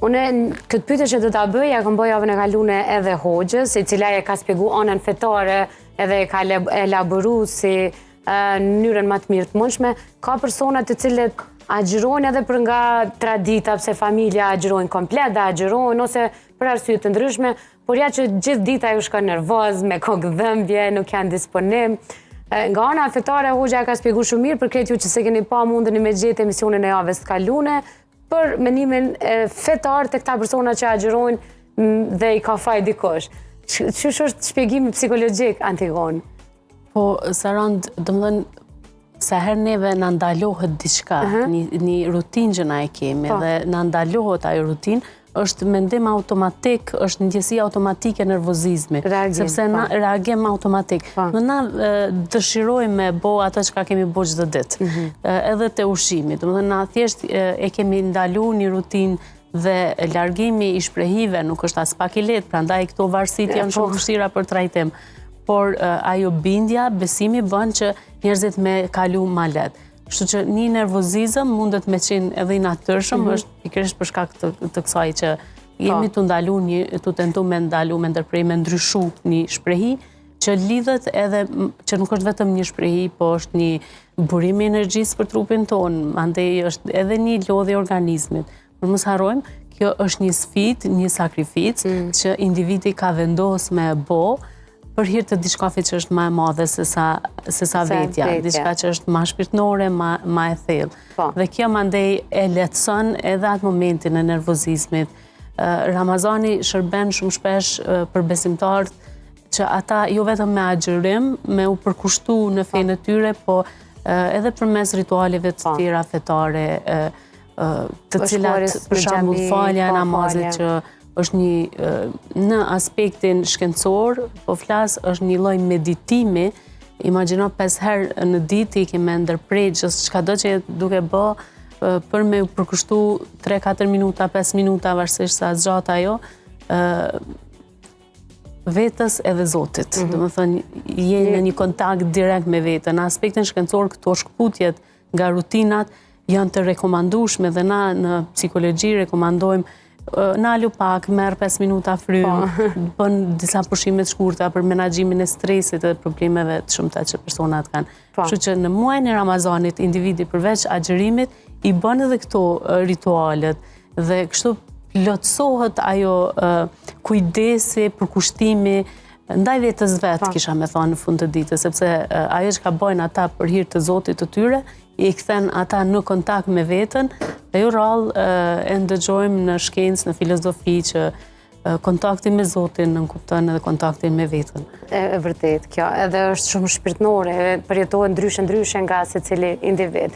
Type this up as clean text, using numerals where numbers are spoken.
Une këtë pyetje që do ta bëj, ja kam bëj javën e kaluar edhe Hoxhës, e cila e ka shpjeguar anën fetare edhe e ka elaboruar si mënyrën më të mirë të mundshme. Ka persona të cilët agjërojnë edhe për nga tradita, pse familja agjërojnë komplet, dhe agjërojnë ose për arsye të ndryshme, por ja që gjithë dita ju shkon nervoz, me kokë dhëmbje, nuk janë disponim. Nga ana fetare, Hoxha ka shpjeguar shumë mirë për këtë ju që se keni pa mundën me gjetë emisionin e javës të kaluar, për menimin fetar të këta persona që agjërojnë dhe i ka faj dikush. Ç'është është shpjegimi psikologjik Antigon? Po, Sarand, domethënë, sa herë neve na ndalohet diçka, një rutinë që na e kemi, dhe na ndalohet ajo rutinë, është mendim automatik, është ndjesi automatike e nervozizmi, sepse na reagim automatik. Na dëshirojmë me bo ato që kemi bo çdo ditë, edhe te ushqimi. Domethënë na thjesht e kemi ndalu një rutinë dhe largimi i shprehive nuk është as pak i lehtë, prandaj këto varësit janë shumë vështira për trajtim. Por ajo bindja, besimi bën që njerëzit me kalu ma lehtë. Kështu që një nervozizëm mundet me qenë edhe i natyrshëm, është pikërisht për shkak të kësaj që jemi të ndalu të tentu me ndalu, me ndërprej, me ndryshu një shprehi që lidhet edhe, që nuk është vetëm një shprehi, po është një burim i energjisë për trupin tonë, andej është edhe një lodhje organizmit. Por mos harrojmë, kjo është një sfidë, një sakrificë që individi ka vendosur me bo, për hir të diçka që është më e madhe se sa vetja, diçka që është më shpirtërore, më e thellë. Dhe kjo mandej e lehtëson edhe atë momentin e nervozizmit. Ramazani shërben shumë shpesh për besimtarët që ata jo vetëm me agjërim, me u përkushtu në fenë e tyre, po edhe përmes ritualeve të tjera fetare, të cilat për shembull falja e namazit që është në aspektin shkencor, po flas, është një lloj meditimi. Imagjino 5 herë në ditë i kemi ndërprer çdo që duke bë për me u përkushtu 3-4 minuta, 5 minuta, varësisht sa zgjat ajo, vetës edhe Zotit. Domethënë, je në një kontakt direkt me veten. Në aspektin shkencor, këto shkputjet nga rutinat janë të rekomandueshme dhe na në psikologji rekomandojmë nalu pak, merr 5 minuta frymë, bën disa pushime të shkurta për menaxhimin e stresit dhe problemeve të shumta që personat kanë. Kështu që në muajin e Ramazanit individi përveç agjërimit i bën edhe këto ritualet dhe kështu plotësohet ajo kujdesi, përkushtimi ndaj vetës vet, kisha me thonë në fund të ditës, sepse ajo që ka bojnë ata për hir të Zotit të tyre, i kthen ata në kontakt me veten, dhe jo rrallë e ndëgjojmë në shkencë, në filozofi që kontakti me Zotin nënkupton edhe kontaktin me veten. E vërtet, kjo edhe është shumë shpirtërore, përjetohet ndryshe nga secili individ.